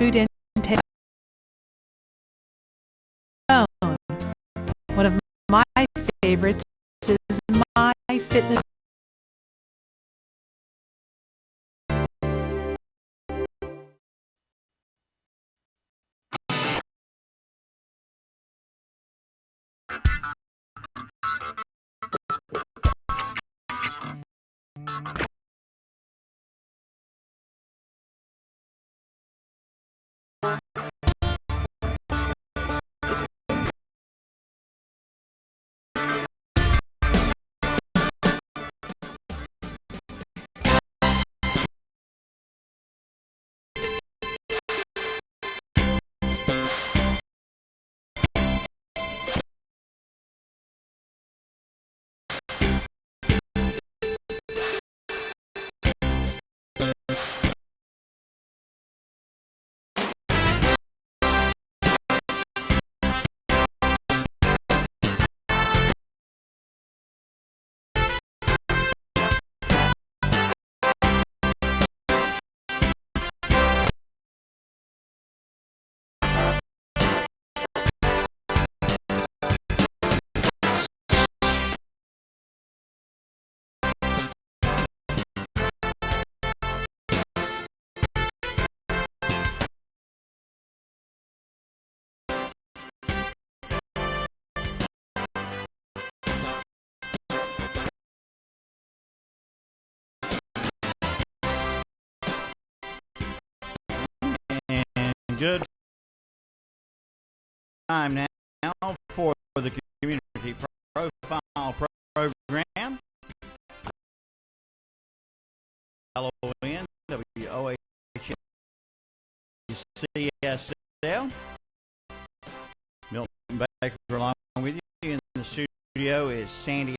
food intake. One of my favorites is my fitness. Good time now for the community profile program. Halloween, WOHCSL. Milton Baker along with you. In the studio is Sandy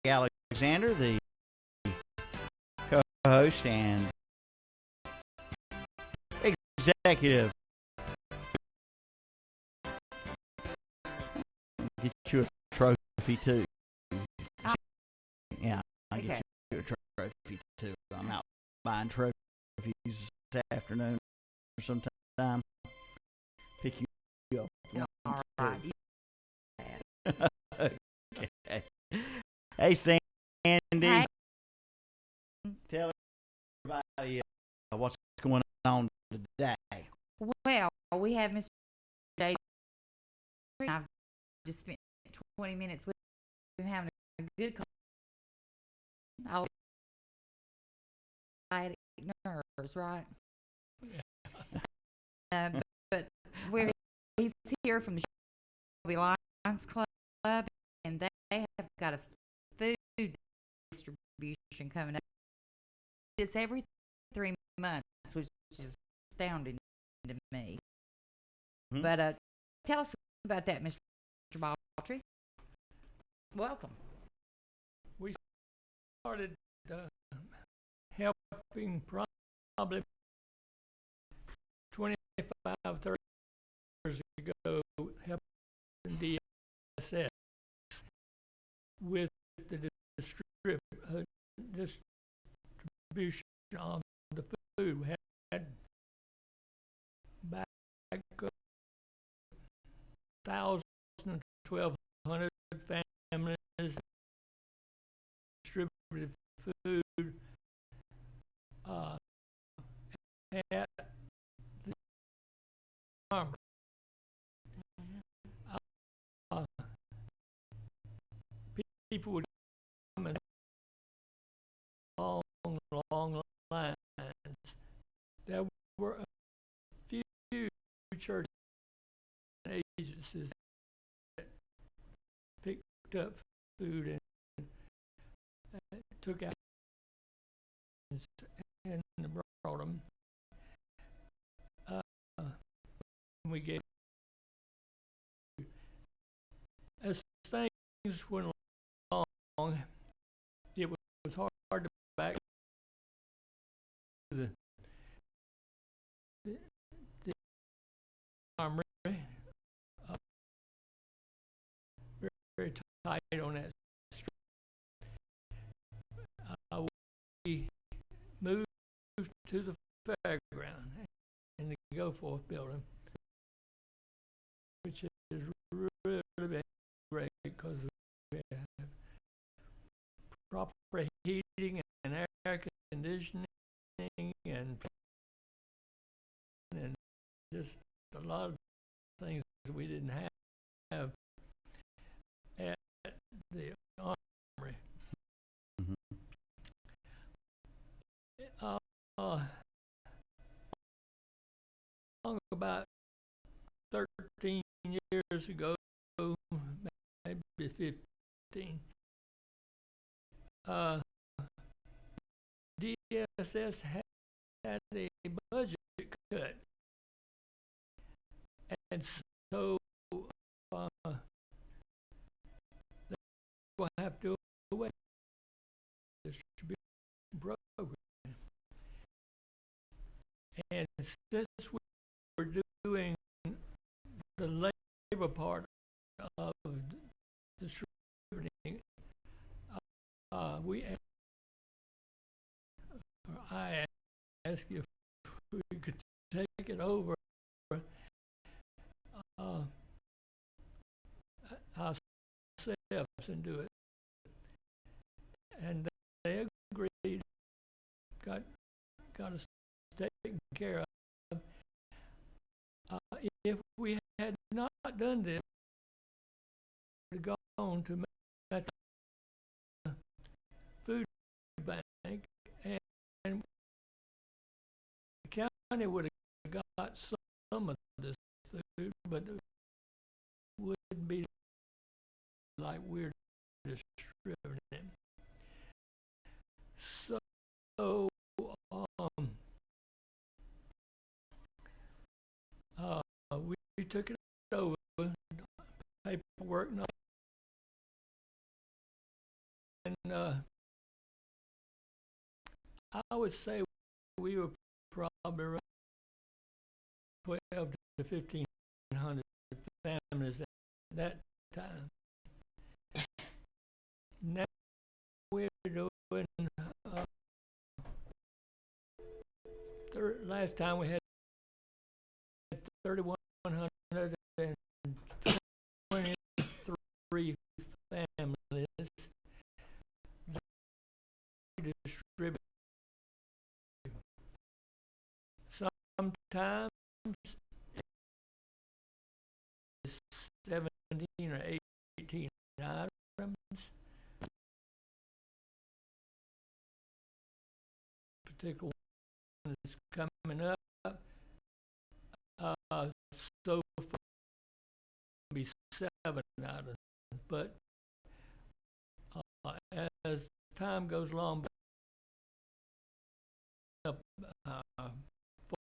Alexander, the co-host and executive. Get you a trophy too. Yeah, I'll get you a trophy too. I'm out buying trophies this afternoon or sometime. Pick you up. All right. Okay. Hey, Sandy. Hey. Tell everybody what's going on today. Well, we have Mr. Dave. I've just spent 20 minutes with him having a good call. I nerves, right? Yeah. But he's here from the Shelby Lions Club, and they have got a food distribution coming up. It's every 3 months, which is astounding to me. Mm-hmm. But tell us about that, Mr. Baldry. Welcome. We started helping probably 25, 30 years ago, helping DSS with the distribution on the food. We had back 1,000 and 1,200 families distributed food at the farmer. People would come in long lines. There were a few church agencies that picked up food and took out and brought them. We gave as things went along, it was hard to back the armory very tight on that street. We moved to the fairground and to go 4th building, which is really been great because we have proper heating and air conditioning and just a lot of things that we didn't have at the Armory. About 13 years ago, maybe 15, DSS had a budget cut, and so they will have to do away with the distribution program. And since we're doing the labor part of distributing, I asked if we could take it over ourselves and do it. And they agreed, got us taken care of. If we had not done this, we would have gone to the food bank, and the county would have got some of this food, but it wouldn't be like we're distributing. So, we took it over, paperwork, and I would say we were probably around 12 to 1,500 families at that time. Now we're doing, last time we had 3,123 families distributed. Sometimes it's 17 or 18 items. Particular one is coming up. So far, be 7 items, but as time goes along,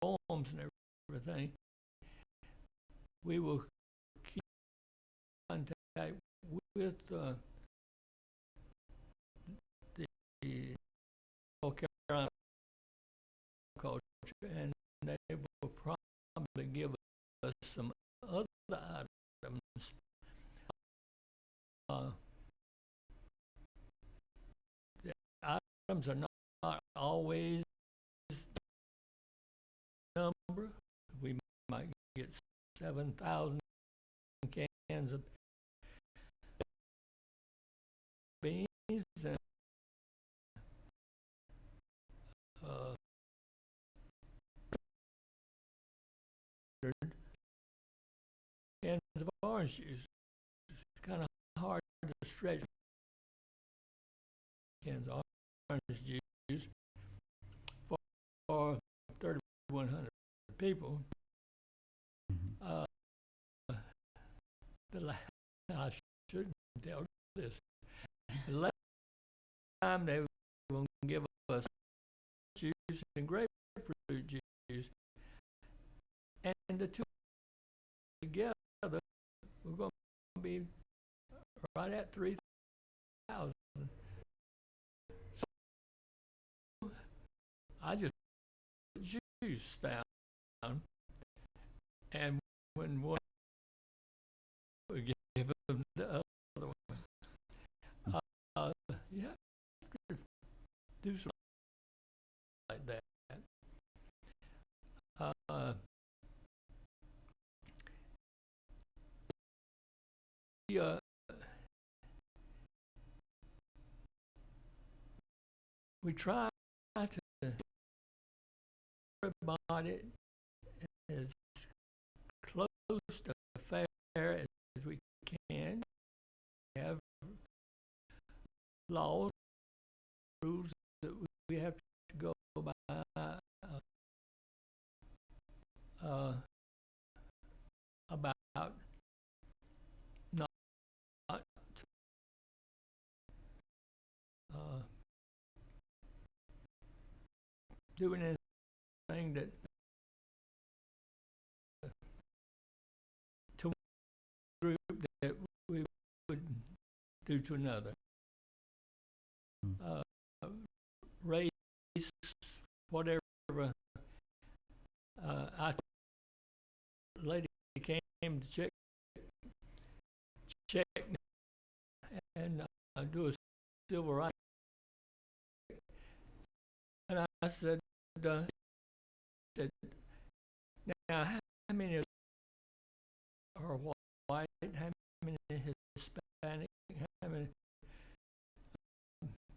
forms and everything, we will keep contact with the North Carolina culture, and they will probably give us some other items. The items are not always the number. We might get 7,000 cans of beans and cans of orange juice. It's kind of hard to stretch cans of orange juice for 3,100 people. I shouldn't tell this. The last time they will give us juice and grapefruit juice, and the two together, we're going to be right at 3,000. So I just put juice down, and when one we give them the other one. You have to do something like that. uh, we try to about it as close to fair as we can. We have laws, rules that we have to go by. About not doing anything that to one group that we would do to another. Race, whatever. Lady came to check and do a civil rights. And I said, now how many are white? How many Hispanic? How many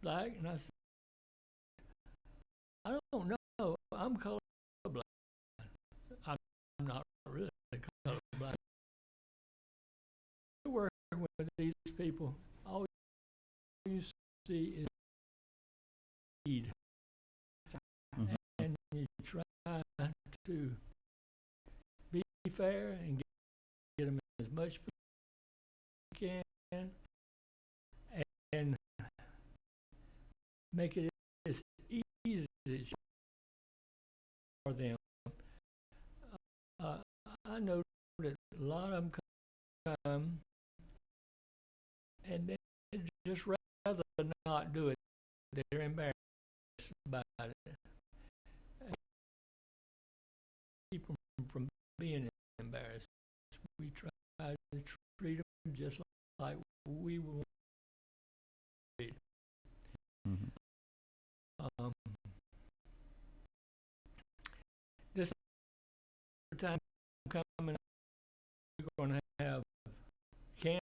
black? And I said, I don't know. I'm colorblind. I'm not really colorblind. Working with these people, all you see is need. Mm-hmm. And you try to be fair and get them as much food as you can and make it as easy as for them. I know that a lot of them come and they just rather not do it. They're embarrassed about it. Keep them from being embarrassed. We try to treat them just like we would treat them. Mm-hmm. This time coming, we're going to have canned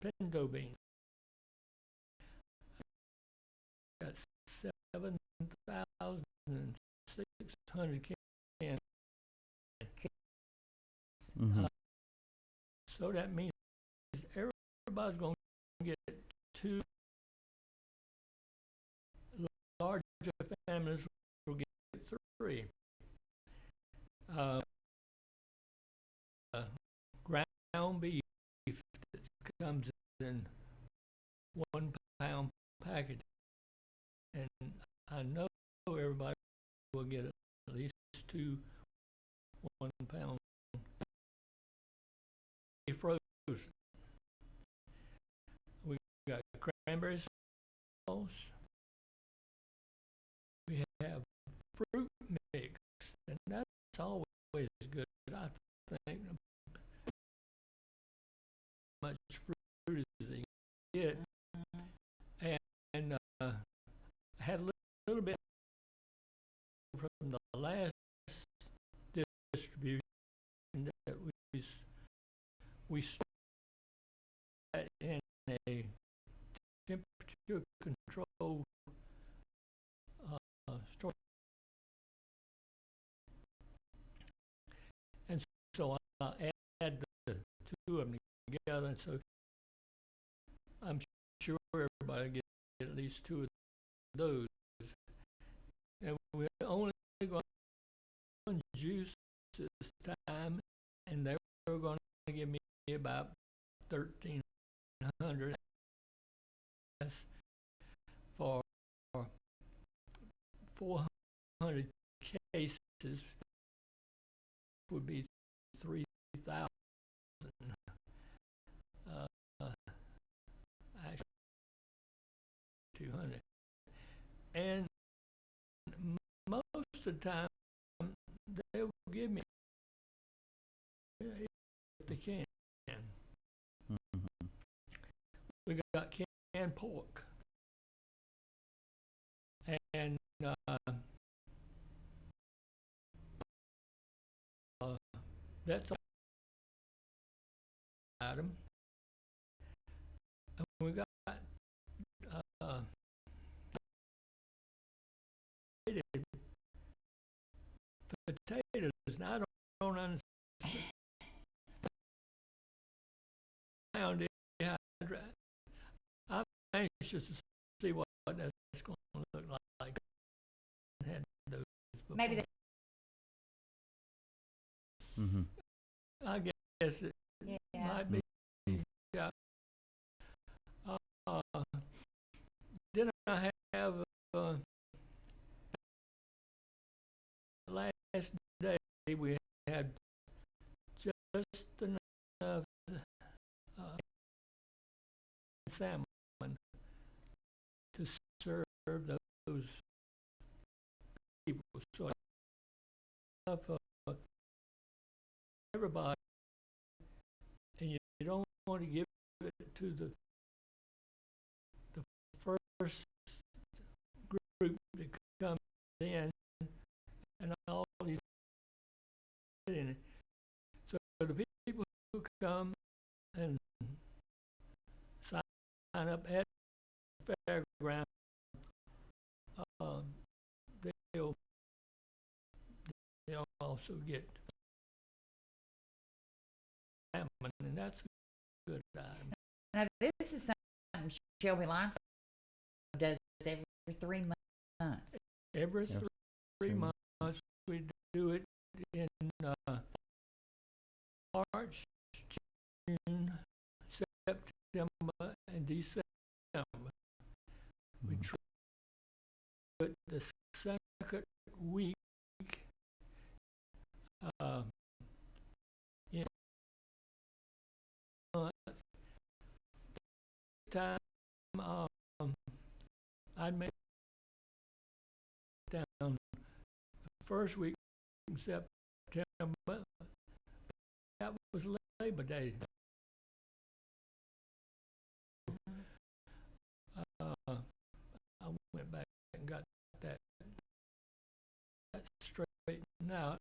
pinto beans. Got 7,600 cans. Mm-hmm. So that means everybody's going to get 2 larger families will get 3. Ground beef that comes in 1 pound package, and I know everybody will get at least 2 1 pound frozen. We got cranberry sauce. We have fruit mix, and that's always good. I think much fruit as they get, and I had a little bit from the last distribution that we started in a temperature control store. And so I add the 2 of them together, and so I'm sure everybody gets at least 2 of those. And we're only going to juice this time, and they were going to give me about 1,300 for 400 cases would be 3,000. Actually, 200. And most of the time, they will give me if they can. Mm-hmm. We got canned pork, and that's an item. potatoes, and I don't understand. I'm anxious to see what that's going to look like. Had those before. Maybe they, Mm-hmm. I guess it might be. Yeah. Then I have last day we had just enough salmon to serve those people. So enough everybody, and you don't want to give it to the first group that comes in, and all these in it. So the people who come and sign up at the fairground, they'll also get salmon, and that's a good item. now this is something Shelby Lions does every 3 months. Every Yes. 3 months we do it in March, June, September, and December. We try it the second week in month. Time I'd make down the first week in September. That was Labor Day. I went back and got that straightened out.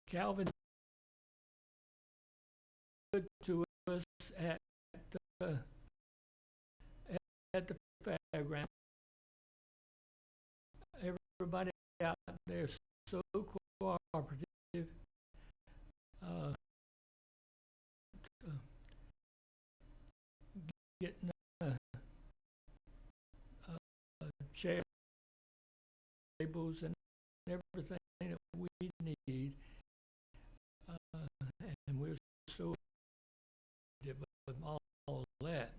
Calvin good to us at the fairground. Everybody out there is so cooperative. Getting chairs, tables, and everything that we need, and we're so with all that.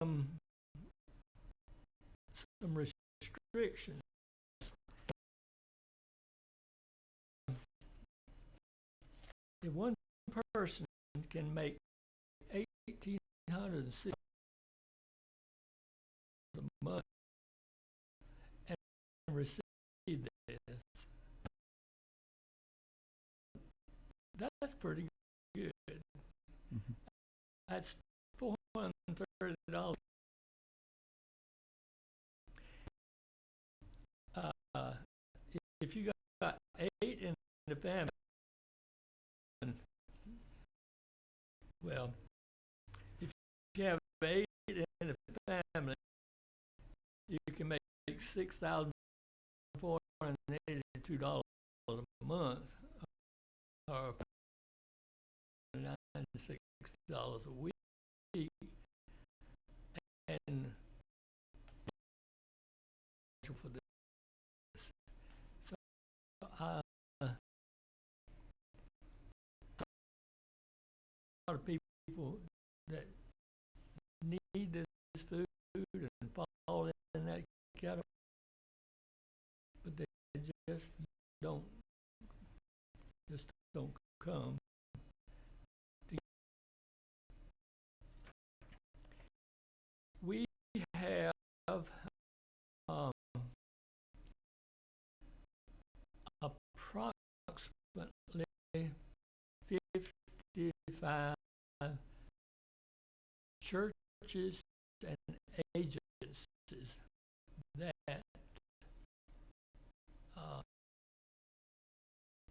Some restrictions. If one person can make $1,860 a month and receive this, that's pretty good. Mm-hmm. That's $430. If you got 8 in the family, well, if you have 8 in the family, you can make $6,482 a month, or $96 a week, and for this. So a lot of people that need this food and fall in that category, but they just don't come. We have approximately 55 churches and agencies that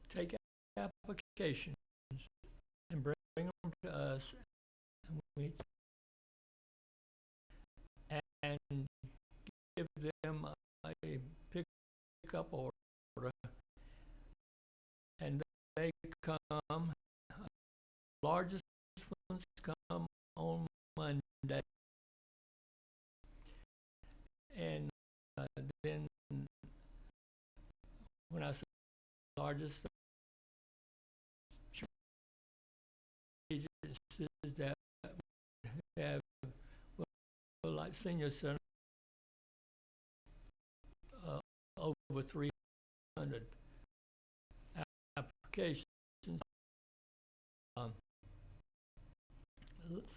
take applications and bring them to us, sandwich and give them a pick-up order, and they come. Largest ones come on Monday, and then when I say largest agencies that have, well, like senior center, over 300 applications.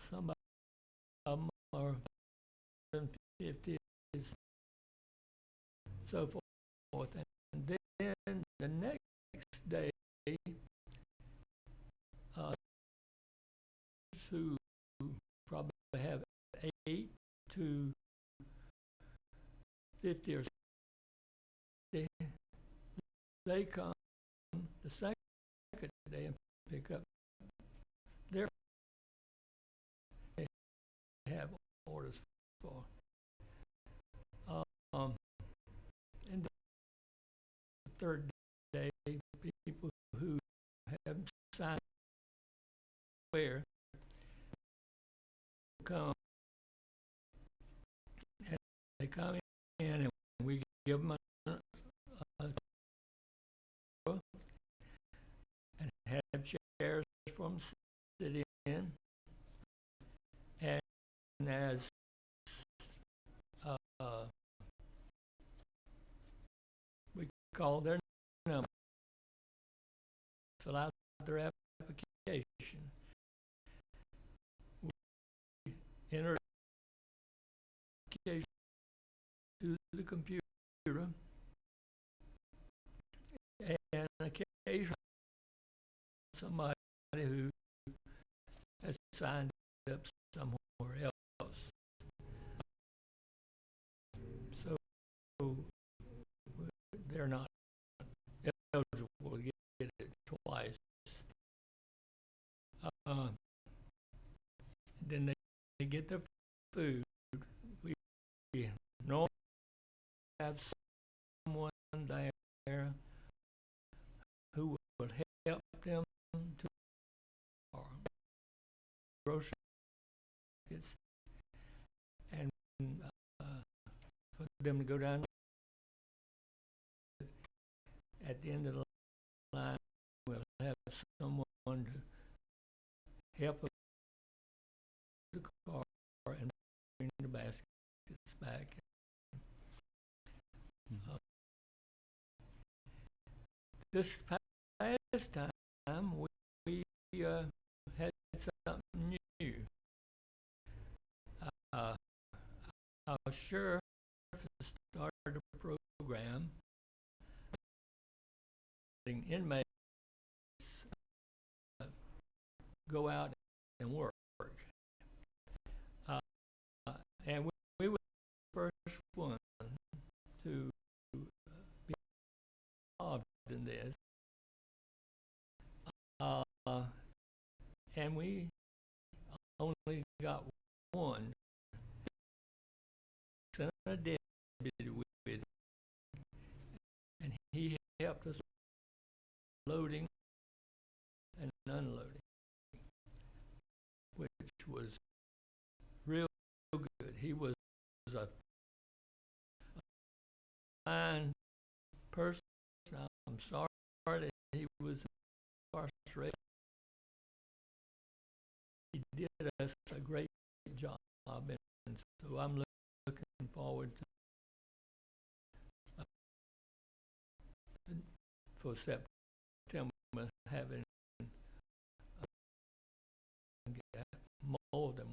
Some of them are 50, so forth. And then the next day, who probably have 8 to 50 or 60, they come the second day and pick up their have orders for. And the third day, people who have signed where come, and they come in and we give them a and have chairs from sit in, and as we call their number, fill out their application. We enter application to the computer, and occasionally somebody who has signed up somewhere else. So they're not eligible to get it twice. Then they get their food. We normally have someone there who will help them to groceries and for them to go down. At the end of the line, we'll have someone to help us the car and bring the baskets back. This past time, we had something new. Our sheriff started a program letting inmates go out and work. And we were the first one to be involved in this. And we only got one son of deputy with it, and he helped us loading and unloading, which was real good. He was a fine person. I'm sorry that he was incarcerated. He did us a great job, and so I'm looking forward to for September having more than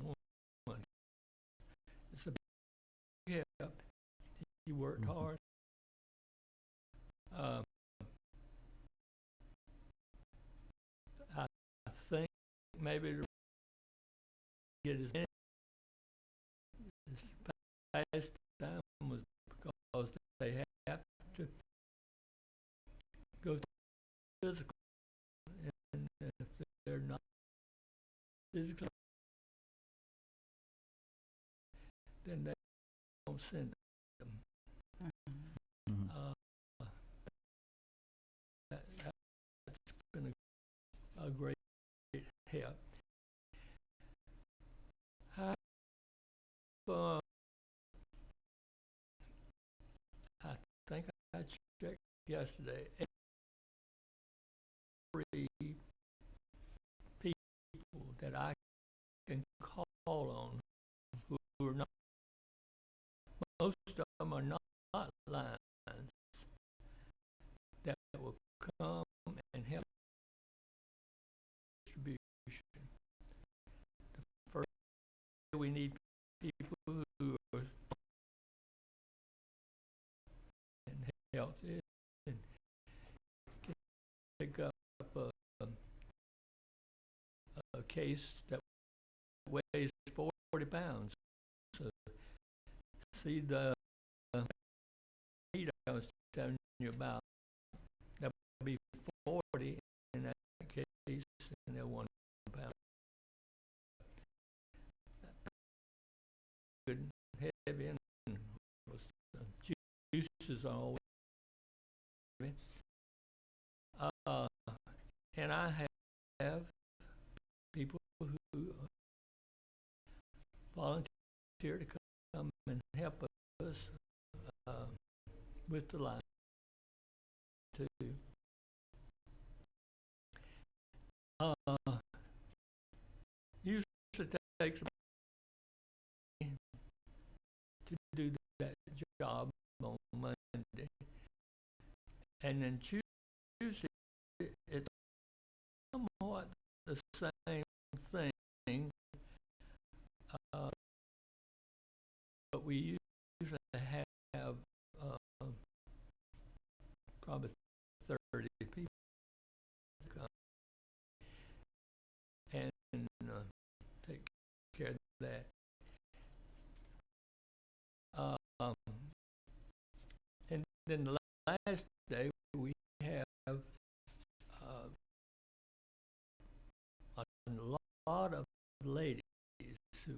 one. It's a big help. He worked hard. I think maybe to get as many this past time was because they have to go physical, and if they're not physically then they don't send them. Mhm. That's been a great help. I think I checked yesterday. Every people that I can call on who are not, most of them are not lines, that will come and help distribution. The first, we need people who are in health and can pick up a case that weighs 40 pounds. So, see the heat I was telling you about, that would be 40 in that case, and they're 1 pound. Good, heavy, and juices are always heavy. And I have people who volunteer to come and help us with the line too. Usually takes to do that job on Monday, and then Tuesday it's somewhat the same thing, but we usually have probably 30 people come and take care of that. And then the last day we have a lot of ladies who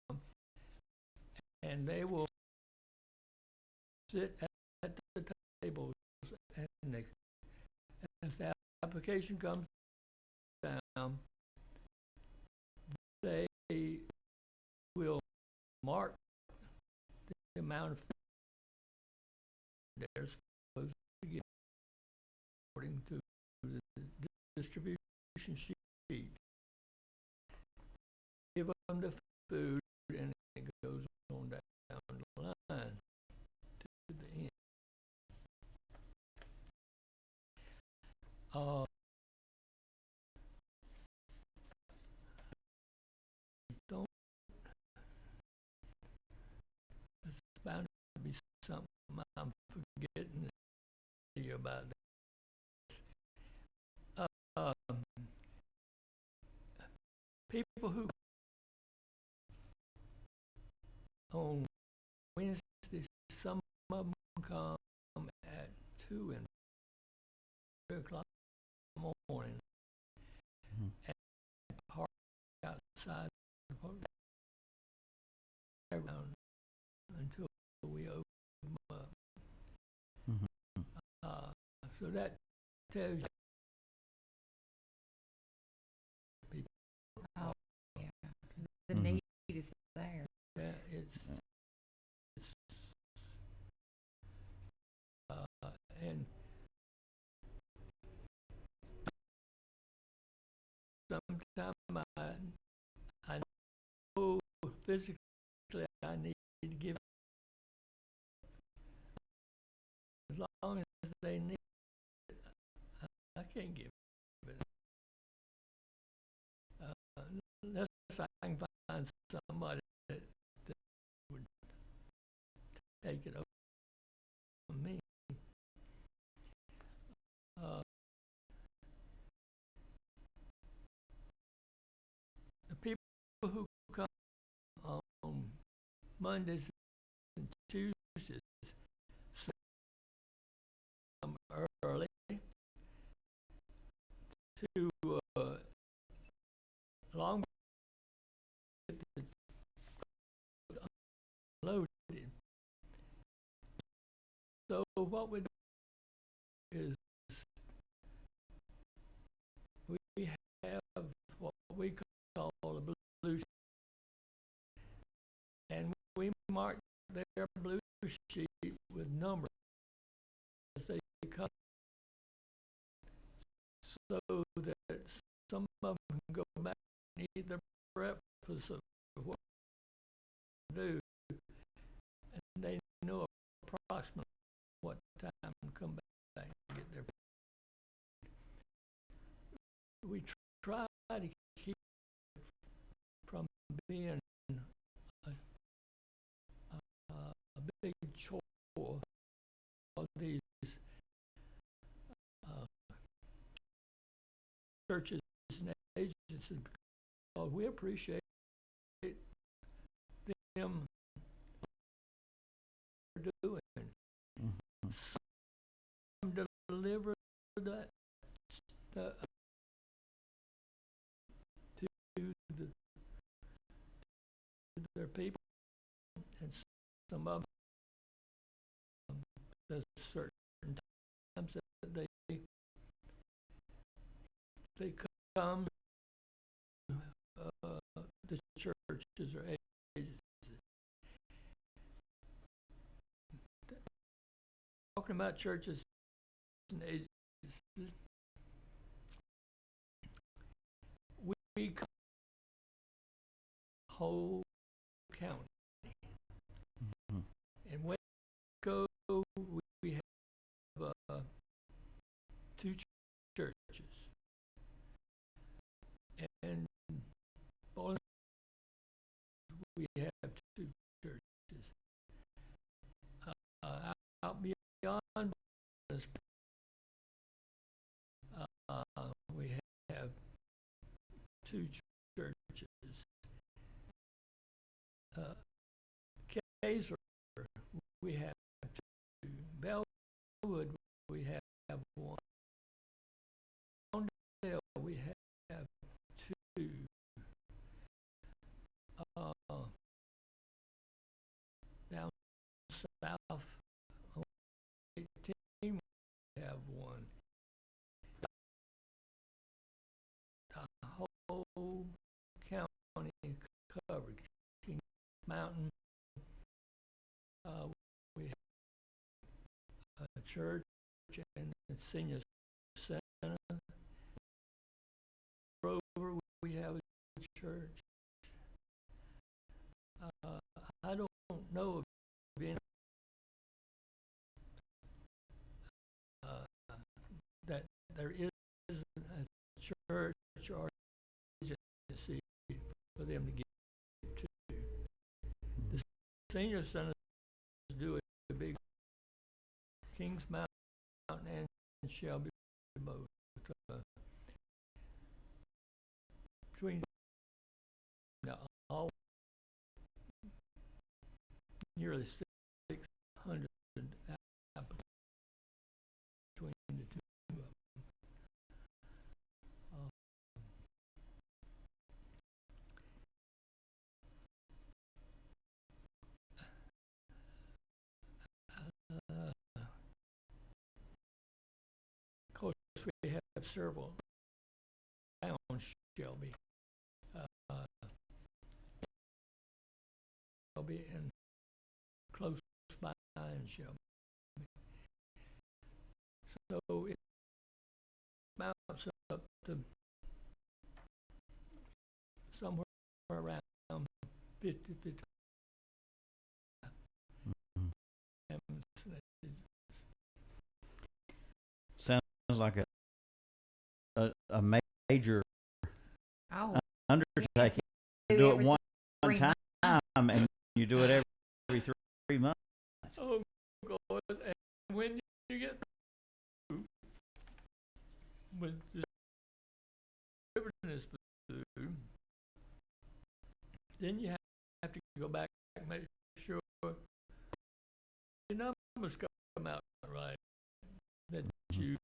come, and they will sit at the tables, and as the application comes down, they will mark the amount of food they're supposed to get according to the distribution sheet. Give them the food, and it goes on down the line to the end. Don't. It's bound to be something I'm forgetting to tell you about this. People who on Wednesday, some of them come at 2 and 3 o'clock in the morning and park outside the park around until we open them up. So that tells you people. Oh, yeah. The need is there. Yeah, it's and sometimes I know physically I need to give, as long as they need it, I can't give it. Unless I can find somebody that would take it over from me. The people who come on Mondays and Tuesdays come early to long loaded. So what we do is we have what we call a blue sheet, and we mark their blue sheet with numbers as they come, so that some of them can go back and eat their breakfast of what to do, and they know approximately what time to come back and get their food. We try to keep it from being a big chore of these churches and agencies, because we appreciate them doing. Some deliver that to their people, and some of them there's certain times that they come the churches or agencies. Talking about churches and agencies, we cover the whole county. In Waco, we have 2 churches, and Bowling, we have 2 churches. Out beyond this, we have 2 churches. Kaiser, we have 2. Bellwood, we have 1. Lawndale, we have 2. Down south, 18, we have 1. The whole county covered. King Mountain, we have a church and a senior center. Grover, we have a church. I don't know of any that there isn't a church or agency for them to get to. The senior centers do a big Kings Mountain and Shelby both. Between all nearly 600 applicants between the 2 of them. Of course, we have several around Shelby. Shelby and close by in Shelby. So it mounts up to somewhere around 50. Sounds like a major undertaking. You do it one time, and you do it every 3 months. Oh, God. And when you get through with distributing this food, then you have to go back and make sure your numbers come out right, that you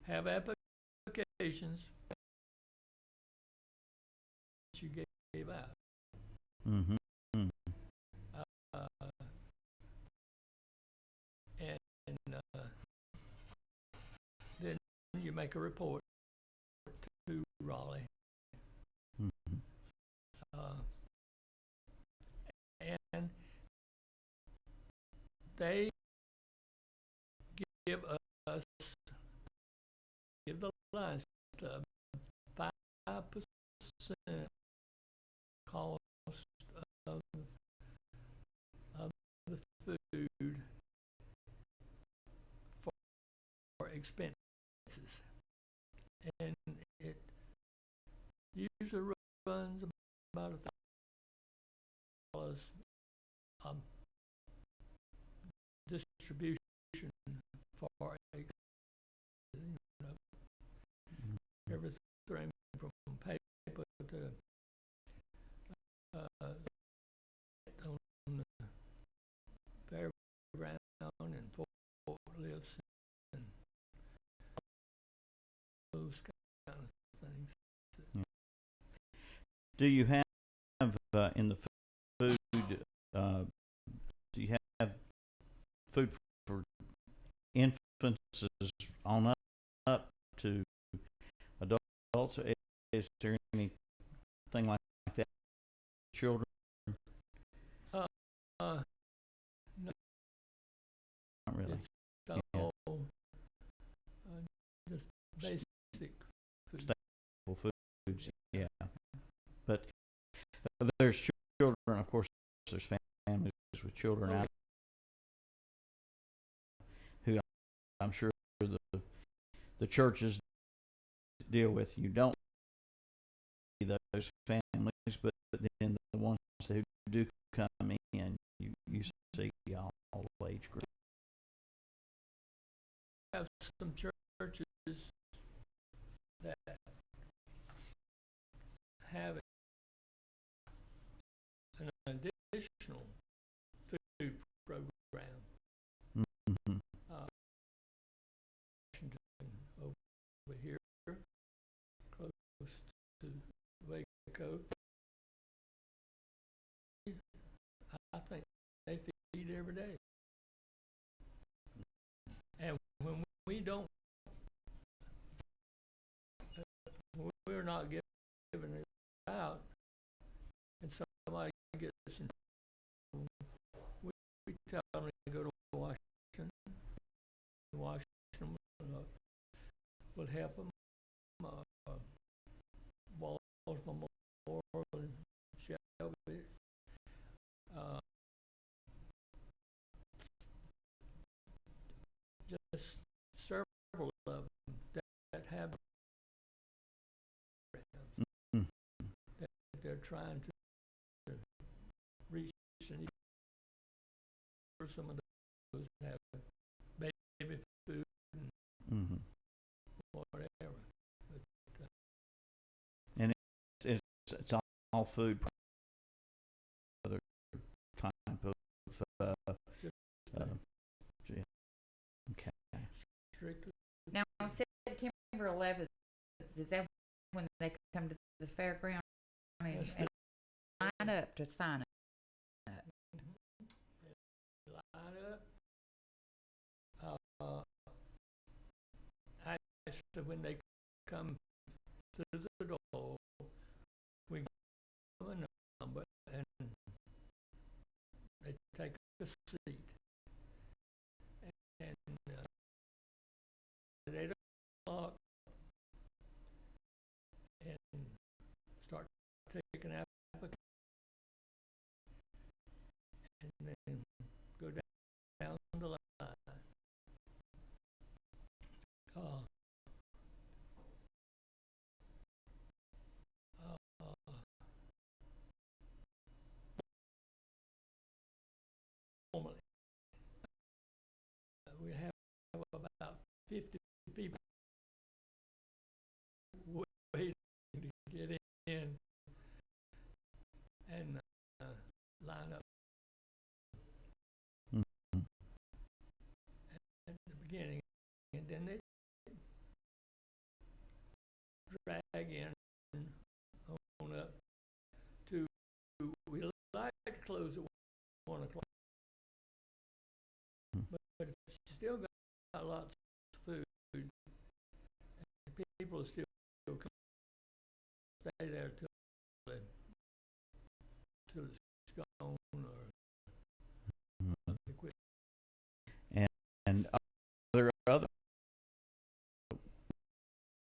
have applications that you gave out. Mm-hmm. make a report to Raleigh. Mhm. And they give the Lions Club 5% cost of the food for expenses, and it usually runs about $1,000 distribution for everything from paper to on the fairground and forklifts and those kind of things. Do you have in the food? Do you have food for infants on up to adults? Is there anything like that? Children? No, Not really. it's all just basic food. Staple foods, yeah. But there's children, of course. There's families with children out who I'm sure the churches deal with. You don't see those families, but then the ones who do come in, you see all age groups. Have some churches that have an additional food program. Mm-hmm. Washington over here, close to Waco. I think they feed every day. And when we don't, we're not giving it out, and somebody gets in trouble, we tell them to go to Washington. Washington will help them. Walls Memorial and Shelby. Just several of them that have Mm-hmm. that they're trying to reach, and for some of those that have baby food and Mm-hmm. whatever. But, And it's all food. Other type of just yeah. Okay. strictly. Now, on September 11th, is that when they come to the fairground and line up to sign up? Line up. Actually, when they come to the door, we give them a number and they take a seat. And at 8 o'clock, and start taking applications, and then go down the line. Normally, we have about 50 people waiting to get in and line up Mm-hmm. at the beginning, and then they drag in on up to, we like to close at 1 o'clock, but if you still got lots of food, there till it's gone or they quit. And there are other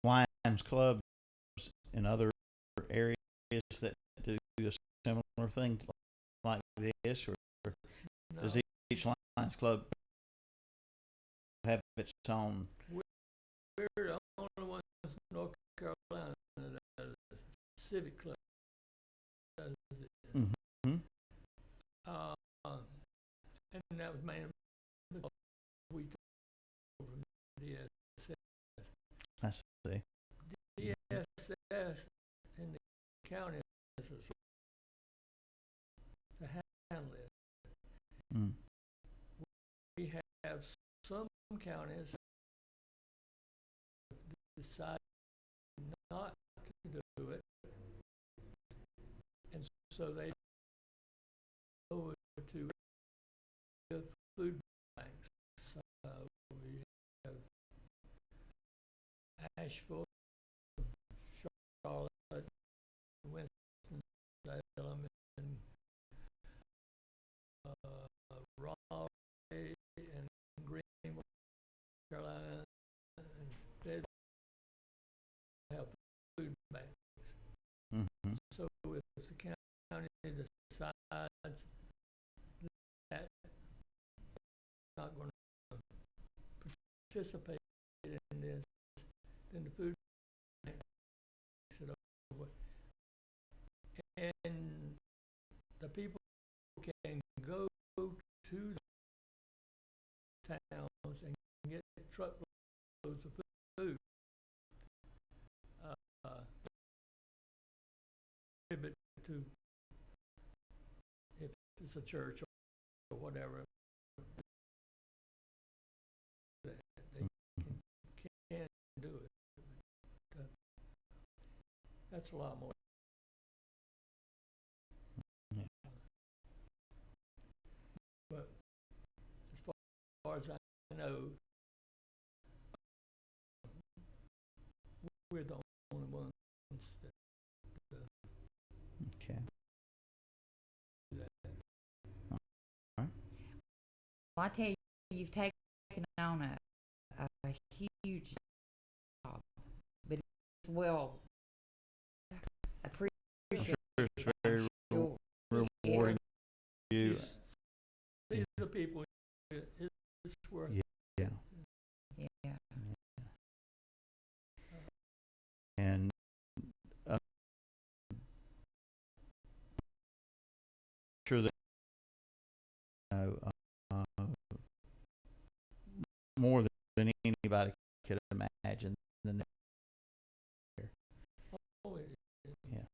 Lions clubs in other areas that do a similar thing like this, or No, does each Lions club have its own? we're the only ones in North Carolina that a civic club does this. Mm-hmm. And that was mainly because we took from DSS. I see. DSS in the county is to handle it. Mm. We have some counties decide not to do it, and so they go over to the food banks. So we have Asheville, Charlotte, Winston-Salem, and Raleigh, and Greenville, Carolina, and they have food banks. Mm-hmm. So if the county decides that it's not going to participate in this, then the food bank takes it over. And the people can go to the towns and get truckloads of food. But to, if it's a church or whatever, they can do it. But, that's a lot more. Yeah. But as far as I know, we're the only ones that Okay. do that. Well, I tell you, you've taken on a huge job, but it's well appreciated. It's very Sure. rewarding to you. These are the people. It's worth. Yeah. Yeah. And sure that more than anybody could imagine. Oh, Yeah.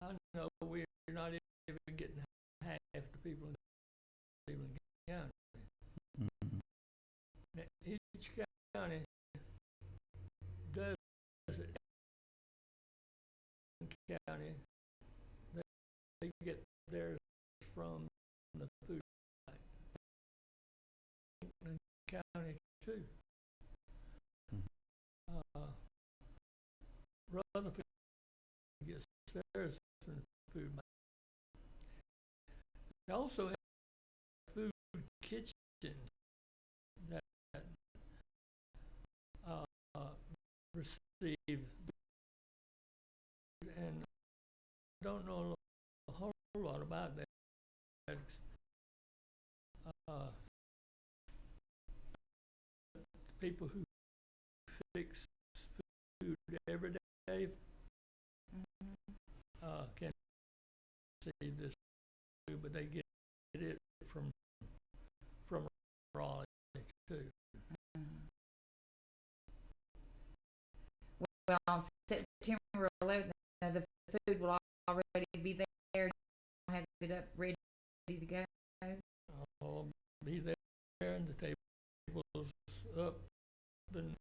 I know we're not even getting half the people in Cleveland County. Mm-hmm. Now, each county does it. County, they get theirs from the food bank. Franklin County too. Rutherford gets theirs from the food bank. They also have food kitchens that receive, and I don't know a whole lot about that. People who fix food every day can receive this food, but they get it from Raleigh too. Well, on September 11th, the food will already be there. Have it up ready to go. I'll be there, and the table's up, and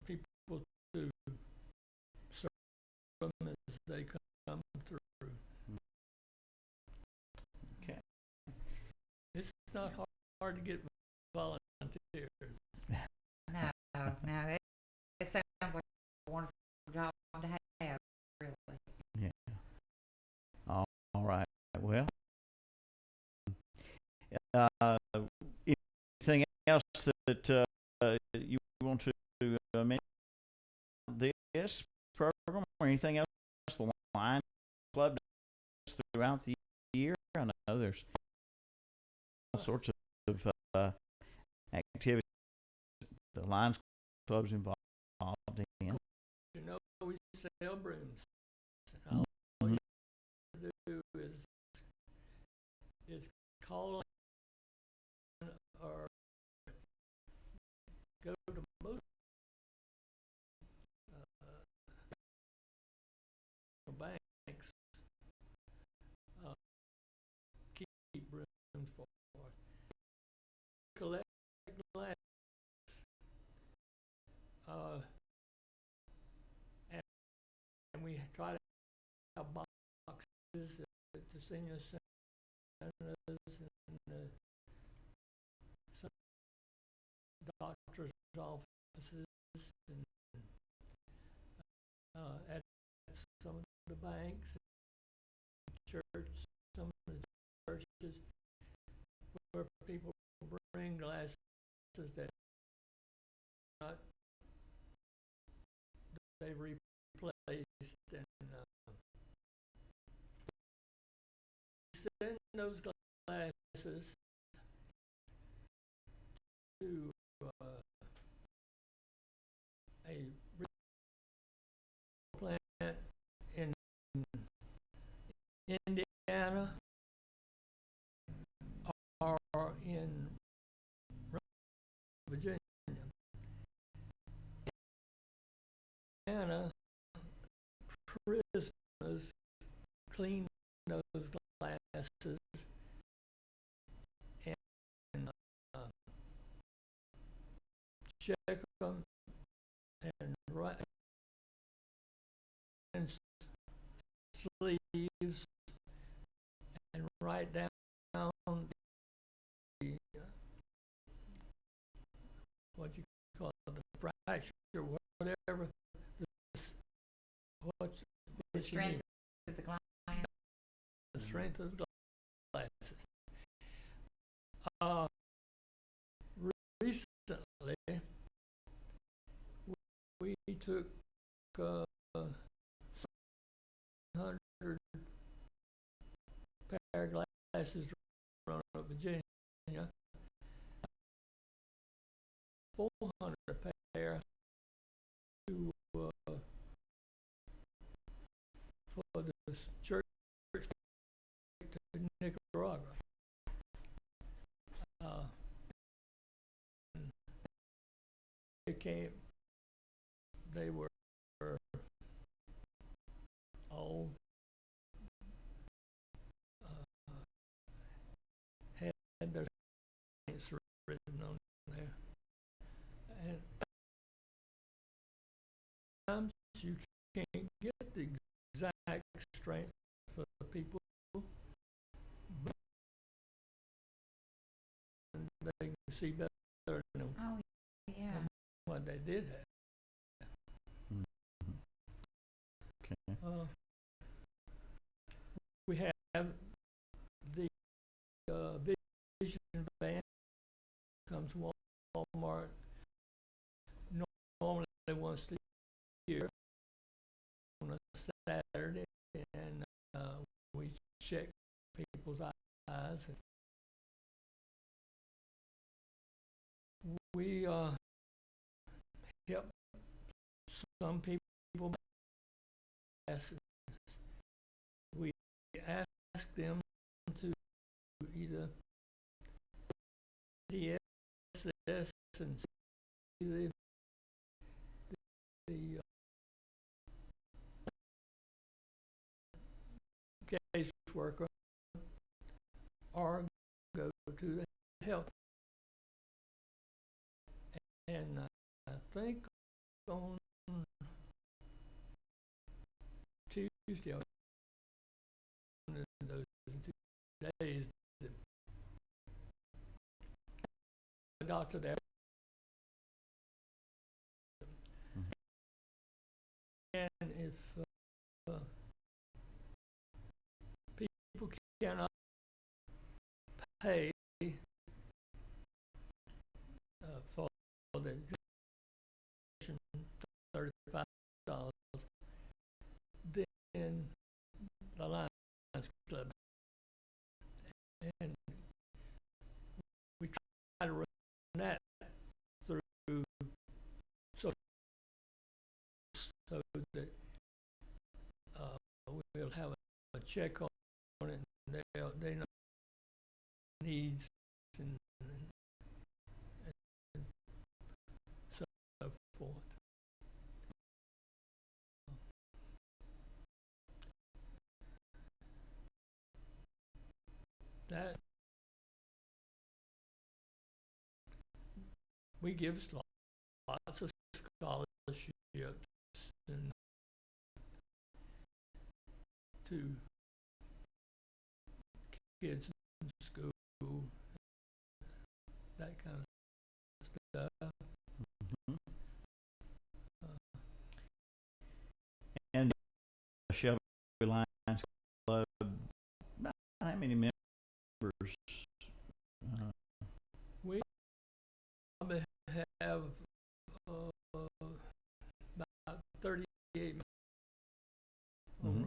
people to serve them as they come through. Okay. It's not hard to get volunteers. No, it sounds like a wonderful job to else that you want to mention this program or anything else? The Lions Club throughout the year. I know there's all sorts of activities the Lions Club's involved in. You know, we sell brooms. All you have to do is call or go to most banks, keep brooms for us. Collect glass, and we try to have boxes at the senior centers and some doctor's offices and at some of the banks, church, some of the churches where people bring glasses that not they replaced and send those glasses to a plant in Indiana or in Virginia. Indiana, prisoners clean those glasses and check them and write and sleeves and write down the what you call the fracture, whatever. What's The strength of the glass. the strength of the glasses. Recently, we took 100 pair of glasses from Virginia, 400 pair to for the church to Nicaragua. They were all had their names written on there. And sometimes you can't get the exact strength for the people, but they can see better than Oh, yeah. what they did have. Okay. We have the Vision Band comes Walmart normally once a year on a Saturday, and we check people's eyes. We help some people. We ask them to either DSS and see the caseworker or go to the health. And I think on Tuesday, those 2 days, the doctor there. And if people cannot pay in the Lions Club. And we try to run that through so that we'll have a check on it, and they know needs and so forth. That we give lots of scholarships and to kids in school, that kind of stuff. Mm-hmm. And the Shelby Lions Club, about how many members? We probably have about 38 members. Mm-hmm.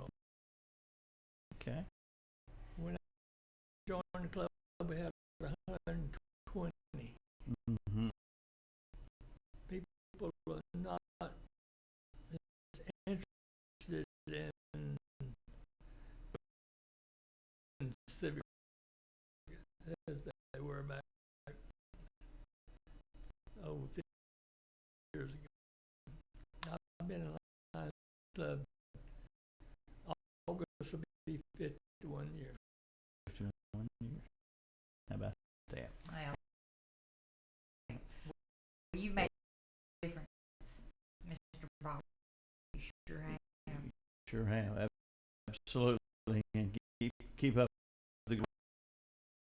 Okay. When I joined the club, we had 120. Mm-hmm. People are not as interested in civic as they were back over 50 years ago. I've been in the Lions Club. August will be 51 years. 51 years. How about that? Well, you've made a difference, Mr. Ball. You sure have. Sure have. Absolutely. And keep up the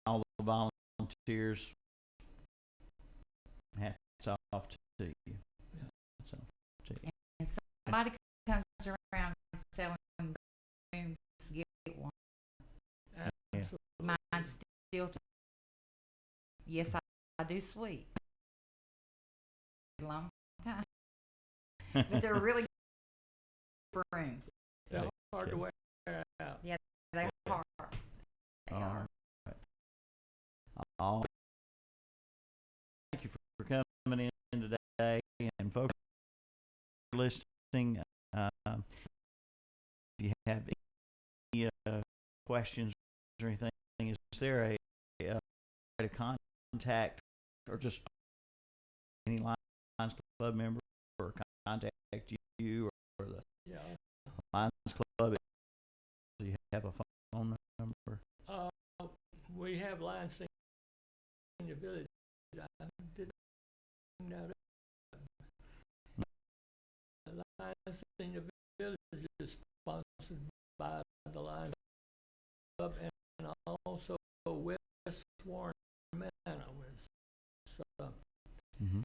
all the volunteers. Hats off to you. Yeah. So, to you. And somebody comes around selling brooms, get one. Absolutely. Mine's still. Yes, I do sweet. A long time, but they're really good brooms. They're hard to wear out. Yeah, they are. They All are. right. All thank you for coming in today, and folks listening. If you have any questions or anything, is there a way to contact or just any Lions Club member or contact you or the Yeah. Lions Club? Do you have a phone number? We have Lions Senior Village. I didn't bring that up. The Lions Senior Village is sponsored by the Lions Club and also West Warren Manor. So Mm-hmm.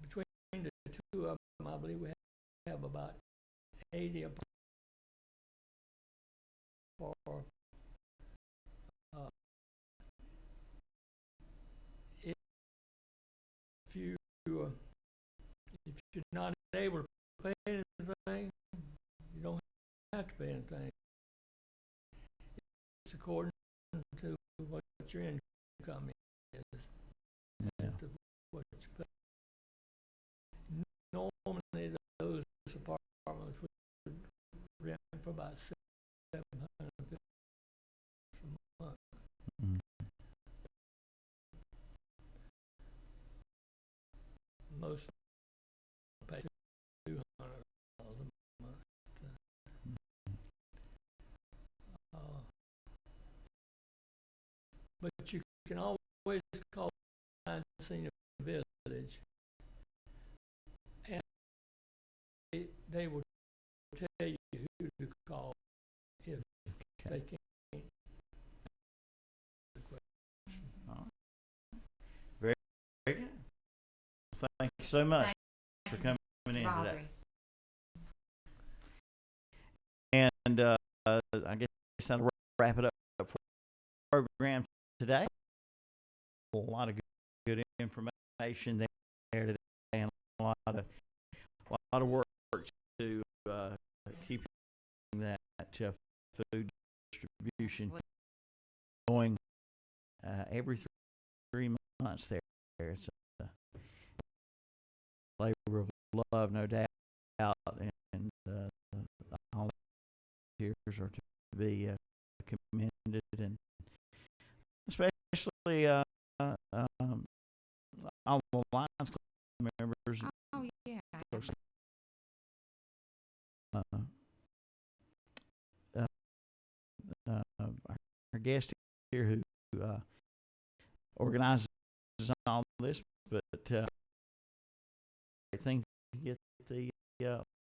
between the two of them, I believe we have about 80 for if you're not able to pay anything, you don't have to pay anything. It's according to what your income is. Yeah. To what you pay. Normally, those apartments would rent for about $750 a month. Mm-hmm. Most pay $200 a month. But you can always call Lions Senior Village, and they will tell you who to call if they can't. Very good. Thank you so much for coming in today. Audrey. And I guess that'll wrap it up for the program today. A lot of good information there today, and a lot of work food distribution going every 3 months there. It's a labor of love, no doubt, and the volunteers are to be commended, and especially all the Lions Club members. Oh, yeah. Our guest here who organizes all this, but I think to get the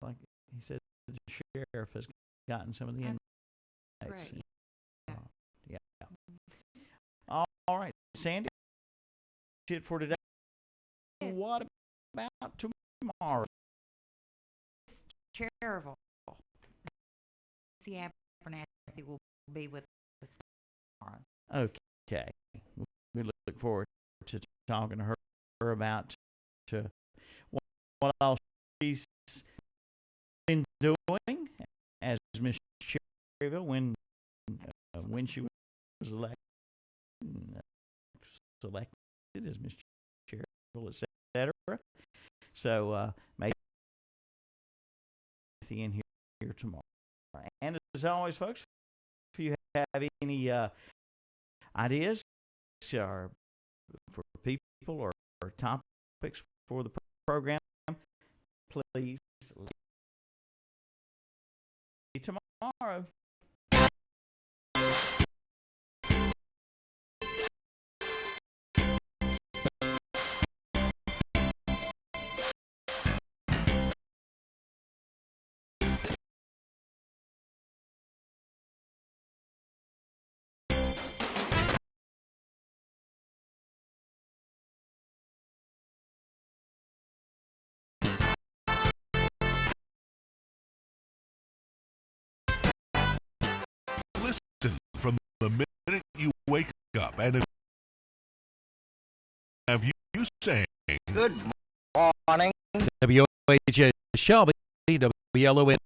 like he said, the sheriff has gotten some of the inmates. Great. Yeah. All right, Sandy. That's it for today. What about tomorrow? It's Cherville. See, Abernathy will be with us tomorrow. Okay. We look forward to talking to her about what all she's been doing as Miss Cherryville when she was selected as Miss Cherryville, etc. So maybe in here tomorrow. And as always, folks, if you have any ideas or for people or topics for the program, please see tomorrow. Listen from the minute you wake up, and have you saying Good morning. WOH Shelby, WLON